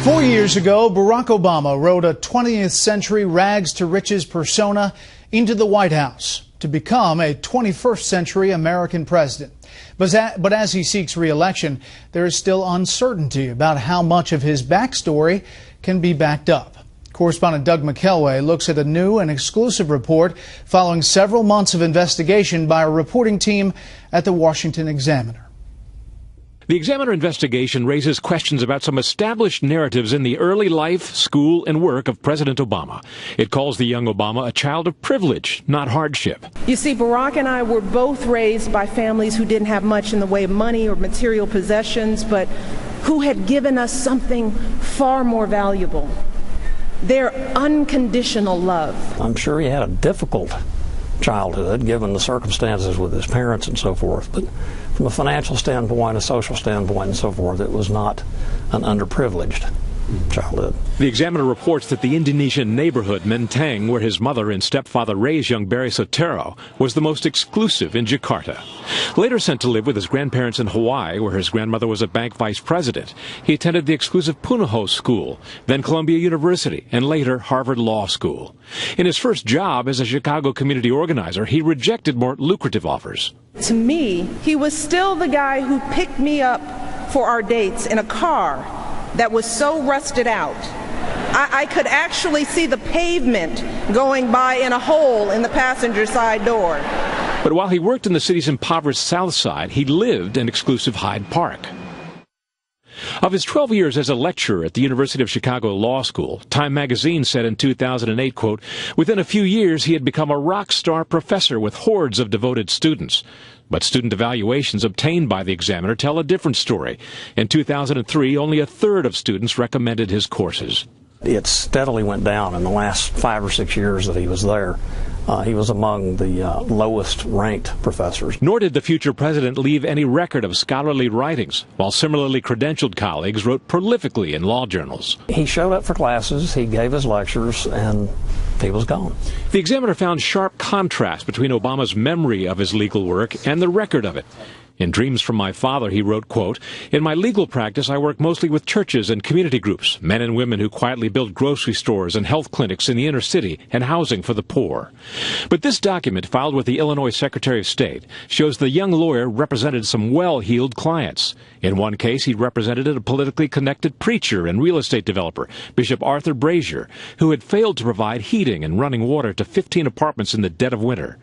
4 years ago, Barack Obama rode a 20th century rags to riches persona into the White House to become a 21st century American president. But as he seeks re-election, there is still uncertainty about how much of his backstory can be backed up. Correspondent Doug McKelway looks at a new and exclusive report following several months of investigation by a reporting team at the Washington Examiner. The Examiner investigation raises questions about some established narratives in the early life, school, and work of President Obama. It calls the young Obama a child of privilege, not hardship. You see, Barack and I were both raised by families who didn't have much in the way of money or material possessions, but who had given us something far more valuable: their unconditional love. I'm sure he had a difficult childhood, given the circumstances with his parents and so forth, but from a financial standpoint, a social standpoint, and so forth, it was not an underprivileged childhood. The Examiner reports that the Indonesian neighborhood Menteng, where his mother and stepfather raised young Barry Sotero, was the most exclusive in Jakarta. Later sent to live with his grandparents in Hawaii, where his grandmother was a bank vice president, he attended the exclusive Punahou School, then Columbia University, and later Harvard Law School. In his first job as a Chicago community organizer, he rejected more lucrative offers. To me, he was still the guy who picked me up for our dates in a car that was so rusted out, I could actually see the pavement going by in a hole in the passenger side door. But while he worked in the city's impoverished South Side, he lived in exclusive Hyde Park. Of his 12 years as a lecturer at the University of Chicago Law School, Time magazine said in 2008, quote, "Within a few years he had become a rock star professor with hordes of devoted students." But student evaluations obtained by the Examiner tell a different story. In 2003, only a third of students recommended his courses. It steadily went down in the last 5 or 6 years that he was there. He was among the lowest ranked professors. Nor did the future president leave any record of scholarly writings, while similarly credentialed colleagues wrote prolifically in law journals. He showed up for classes, he gave his lectures, and he was gone. The Examiner found sharp contrast between Obama's memory of his legal work and the record of it. In Dreams from My Father, he wrote, quote, "In my legal practice, I work mostly with churches and community groups, men and women who quietly build grocery stores and health clinics in the inner city and housing for the poor." But this document, filed with the Illinois Secretary of State, shows the young lawyer represented some well-heeled clients. In one case, he represented a politically connected preacher and real estate developer, Bishop Arthur Brazier, who had failed to provide heating and running water to 15 apartments in the dead of winter.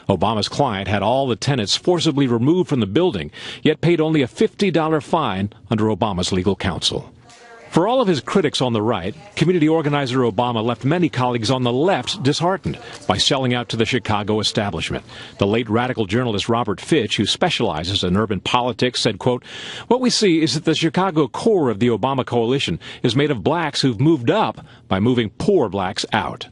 Obama's client had all the tenants forcibly removed from the building, yet paid only a $50 fine under Obama's legal counsel. For all of his critics on the right, community organizer Obama left many colleagues on the left disheartened by selling out to the Chicago establishment. The late radical journalist Robert Fitch, who specializes in urban politics, said, quote, "What we see is that the Chicago core of the Obama coalition is made of blacks who've moved up by moving poor blacks out."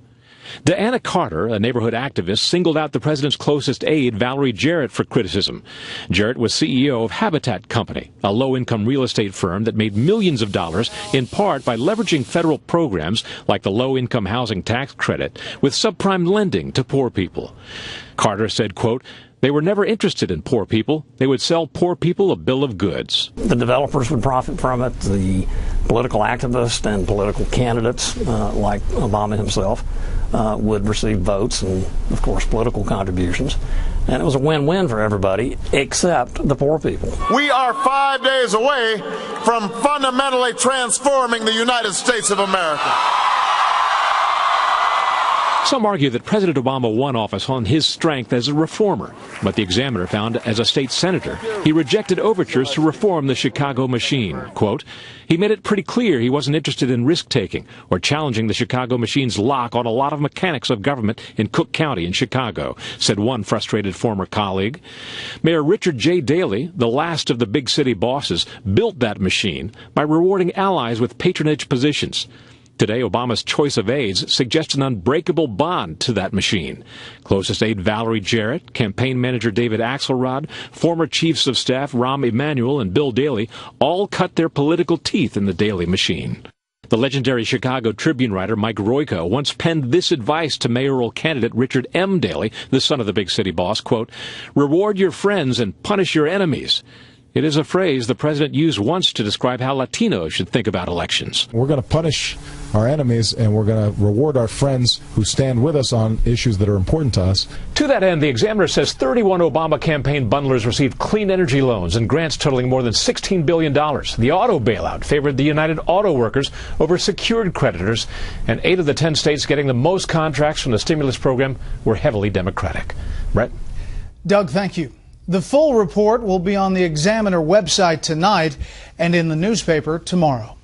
Diana Carter, a neighborhood activist, singled out the president's closest aide, Valerie Jarrett, for criticism. Jarrett was CEO of Habitat Company, a low-income real estate firm that made millions of dollars in part by leveraging federal programs like the low-income housing tax credit with subprime lending to poor people. Carter said, quote, "They were never interested in poor people. They would sell poor people a bill of goods." The developers would profit from it. The political activists and political candidates, like Obama himself, would receive votes and, of course, political contributions. And it was a win-win for everybody except the poor people. We are 5 days away from fundamentally transforming the United States of America. Some argue that President Obama won office on his strength as a reformer, but the Examiner found as a state senator, he rejected overtures to reform the Chicago machine. Quote, "He made it pretty clear he wasn't interested in risk-taking or challenging the Chicago machine's lock on a lot of mechanics of government in Cook County in Chicago," said one frustrated former colleague. Mayor Richard J. Daley, the last of the big city bosses, built that machine by rewarding allies with patronage positions. Today, Obama's choice of aides suggests an unbreakable bond to that machine. Closest aide Valerie Jarrett, campaign manager David Axelrod, former chiefs of staff Rahm Emanuel and Bill Daley all cut their political teeth in the Daley machine. The legendary Chicago Tribune writer Mike Royko once penned this advice to mayoral candidate Richard M. Daley, the son of the big city boss, quote, "Reward your friends and punish your enemies." It is a phrase the president used once to describe how Latinos should think about elections. We're going to punish our enemies, and we're going to reward our friends who stand with us on issues that are important to us. To that end, the Examiner says 31 Obama campaign bundlers received clean energy loans and grants totaling more than $16 billion. The auto bailout favored the United Auto Workers over secured creditors, and 8 of the 10 states getting the most contracts from the stimulus program were heavily Democratic. Brett? Doug, thank you. The full report will be on the Examiner website tonight and in the newspaper tomorrow.